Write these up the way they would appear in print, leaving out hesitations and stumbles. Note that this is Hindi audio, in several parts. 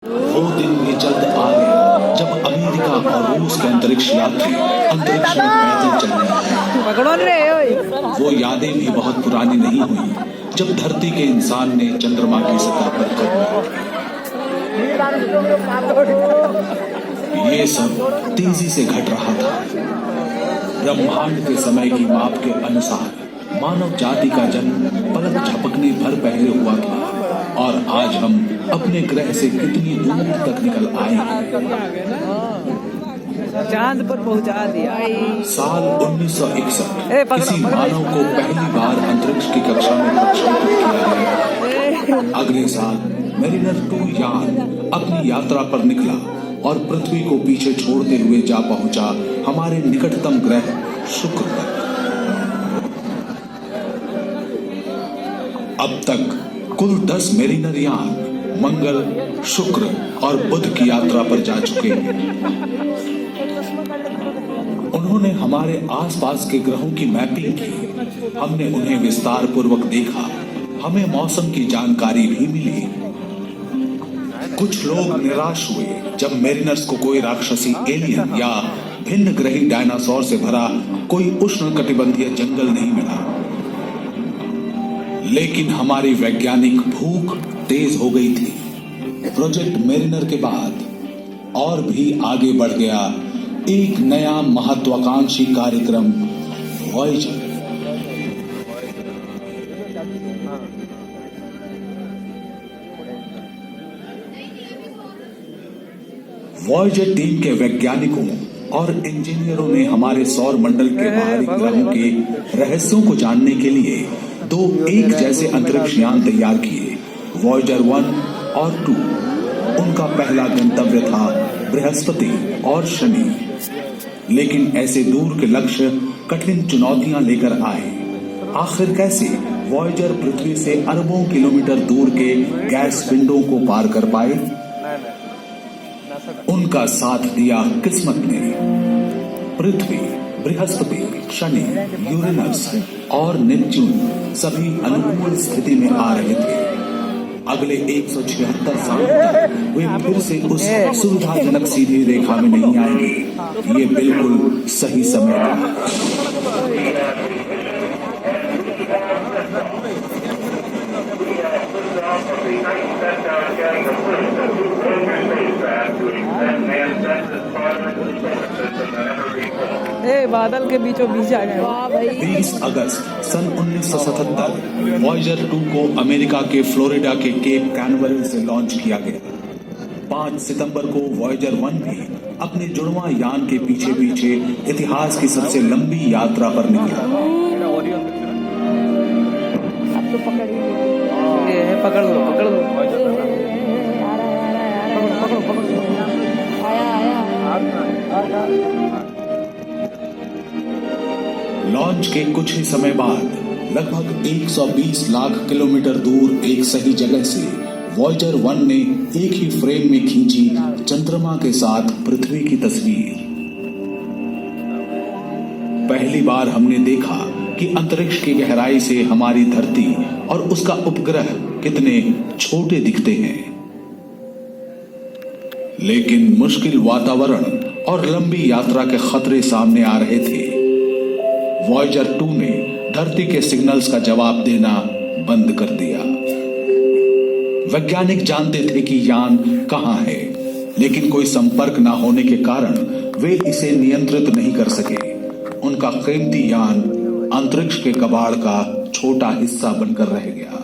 वो दिन भी जल्द आ गया जब अमेरिका और रूस के अंतरिक्ष यात्री अंतरिक्ष में पैदल चलने लगे। वो यादें भी बहुत पुरानी नहीं हुई जब धरती के इंसान ने चंद्रमा की सतह पर कदम रखा। ये सब तेजी से घट रहा था। ब्रह्मांड के समय की माप के अनुसार मानव जाति का जन्म पलक झपकने भर पहले हुआ था और आज हम अपने ग्रह से कितनी दूर तक निकल आए हैं। चांद पर पहुंचा दिया। साल 1961 किसी मानव को पहली बार अंतरिक्ष की कक्षा में प्रक्षेपित किया गया। अगले साल मेरिनर 2 यान अपनी यात्रा पर निकला और पृथ्वी को पीछे छोड़ते हुए जा पहुंचा हमारे निकटतम ग्रह शुक्र पर। अब तक कुल 10 मेरिनर यान मंगल, शुक्र और बुध की यात्रा पर जा चुके हैं। उन्होंने हमारे आसपास के ग्रहों की मैपिंग की। हमने उन्हें विस्तार पूर्वक देखा। हमें मौसम की जानकारी भी मिली। कुछ लोग निराश हुए जब मेरिनर्स को कोई राक्षसी एलियन या भिन्न ग्रही डायनासोर से भरा कोई उष्णकटिबंधीय जंगल नहीं मिला। लेकिन हमारी वैज्ञानिक भूख तेज हो गई थी। प्रोजेक्ट मेरिनर के बाद और भी आगे बढ़ गया एक नया महत्वाकांक्षी कार्यक्रम वॉयेजर। वॉयेजर टीम के वैज्ञानिकों और इंजीनियरों ने हमारे सौर मंडल के बाहरी ग्रहों के रहस्यों को जानने के लिए 2 एक जैसे अंतरिक्ष यान तैयार किए, वॉयेजर 1 और 2। उनका पहला गंतव्य था बृहस्पति और शनि। लेकिन ऐसे दूर के लक्ष्य कठिन चुनौतियां लेकर आए। आखिर कैसे वॉयेजर पृथ्वी से अरबों किलोमीटर दूर के गैस पिंडों को पार कर पाए? उनका साथ दिया किस्मत ने। पृथ्वी, बृहस्पति, शनि, यूरेनस और नेपच्यून सभी अनुकूल स्थिति में आ रहे थे। अगले 176 साल तक वे फिर से उस सुविधाजनक सीधी रेखा में नहीं आएंगे। ये बिल्कुल सही समय था। बादल के बीचों बीच आ गए। 20 अगस्त सन 1977 वॉयेजर 2 को अमेरिका के फ्लोरिडा के केप कैनवरल से लॉन्च किया गया। 5 सितंबर को वॉयेजर 1 भी अपने जुड़वां यान के पीछे पीछे इतिहास की सबसे लंबी यात्रा पर निकला। पकड़ लो। लॉन्च के कुछ ही समय बाद लगभग 120 लाख किलोमीटर दूर एक सही जगह से वॉयेजर 1 ने एक ही फ्रेम में खींची चंद्रमा के साथ पृथ्वी की तस्वीर। पहली बार हमने देखा कि अंतरिक्ष की गहराई से हमारी धरती और उसका उपग्रह कितने छोटे दिखते हैं। लेकिन मुश्किल वातावरण और लंबी यात्रा के खतरे सामने आ रहे थे। वॉयेजर 2 ने धरती के सिग्नल्स का जवाब देना बंद कर दिया। वैज्ञानिक जानते थे कि यान कहां है, लेकिन कोई संपर्क न होने के कारण वे इसे नियंत्रित नहीं कर सके। उनका कीमती यान अंतरिक्ष के कबाड़ का छोटा हिस्सा बनकर रह गया।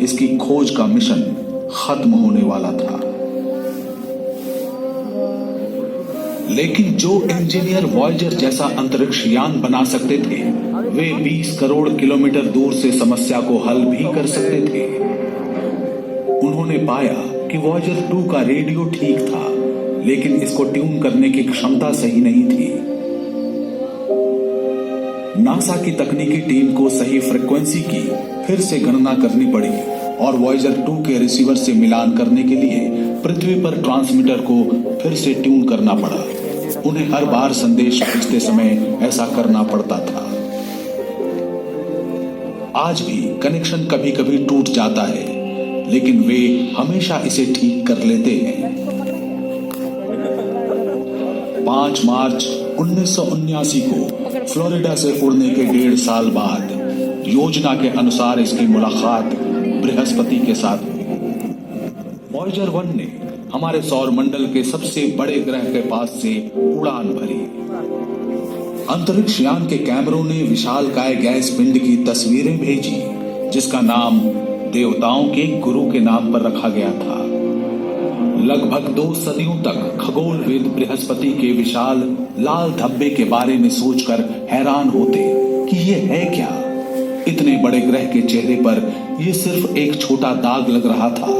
इसकी खोज का मिशन खत्म होने वाला था। लेकिन जो इंजीनियर वॉयेजर जैसा अंतरिक्ष यान बना सकते थे, वे 20 करोड़ किलोमीटर दूर से समस्या को हल भी कर सकते थे। उन्होंने पाया कि वॉयेजर 2 का रेडियो ठीक था, लेकिन इसको ट्यून करने की क्षमता सही नहीं थी। नासा की तकनीकी टीम को सही फ्रीक्वेंसी की फिर से गणना करनी पड़ी और वॉयेजर 2 के रिसीवर से मिलान करने के लिए पृथ्वी पर ट्रांसमीटर को फिर से ट्यून करना पड़ा। उन्हें हर बार संदेश भेजते समय ऐसा करना पड़ता था। आज भी कनेक्शन कभी कभी टूट जाता है। लेकिन वे हमेशा इसे ठीक कर लेते हैं। 5 मार्च 1979 को फ्लोरिडा से उड़ने के 1.5 साल बाद योजना के अनुसार इसकी मुलाकात बृहस्पति के साथ हुई। वॉयेजर 1 ने हमारे सौर मंडल के सबसे बड़े ग्रह के पास से उड़ान भरी। अंतरिक्ष यान के कैमरों ने विशालकाय गैस पिंड की तस्वीरें भेजी, जिसका नाम देवताओं के गुरु के नाम पर रखा गया था। लगभग 2 सदियों तक खगोलविद बृहस्पति के विशाल लाल धब्बे के बारे में सोचकर हैरान होते कि ये है क्या। इतने बड़े ग्रह के चेहरे पर यह सिर्फ एक छोटा दाग लग रहा था,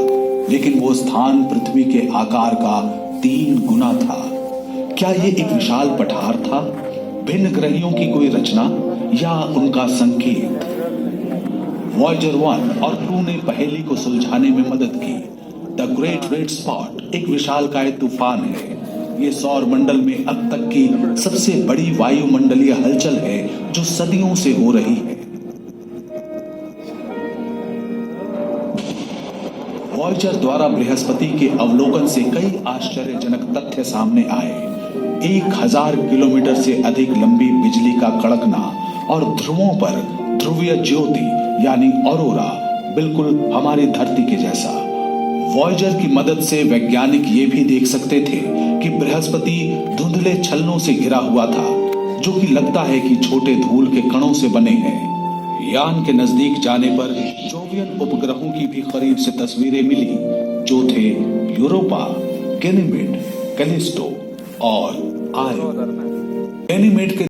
लेकिन वो स्थान पृथ्वी के आकार का 3 गुना था। क्या ये एक विशाल पठार था, भिन्न ग्रहियों की कोई रचना, या उनका संकेत? वॉयेजर 1 और 2 ने पहेली को सुलझाने में मदद की। द ग्रेट रेड स्पॉट एक विशालकाय तूफान है। ये सौर मंडल में अब तक की सबसे बड़ी वायुमंडलीय हलचल है, जो सदियों से हो रही है। वॉयेजर द्वारा बृहस्पति के अवलोकन से कई आश्चर्यजनक तथ्य सामने आए। 1000 किलोमीटर से अधिक लंबी बिजली का कड़कना और ध्रुवों पर ध्रुवीय ज्योति यानी ऑरोरा, बिल्कुल हमारी धरती के जैसा। वॉयेजर की मदद से वैज्ञानिक ये भी देख सकते थे कि बृहस्पति धुंधले छलनों से घिरा हुआ था, जो कि लगता है कि छोटे धूल के कणों से बने हैं। यान के नजदीक जाने पर जोवियन उपग्रहों की भी करीब से तस्वीरें मिली, जो थे यूरोपा, गैनीमेड, कैलिस्टो और आयो। गैनीमेड के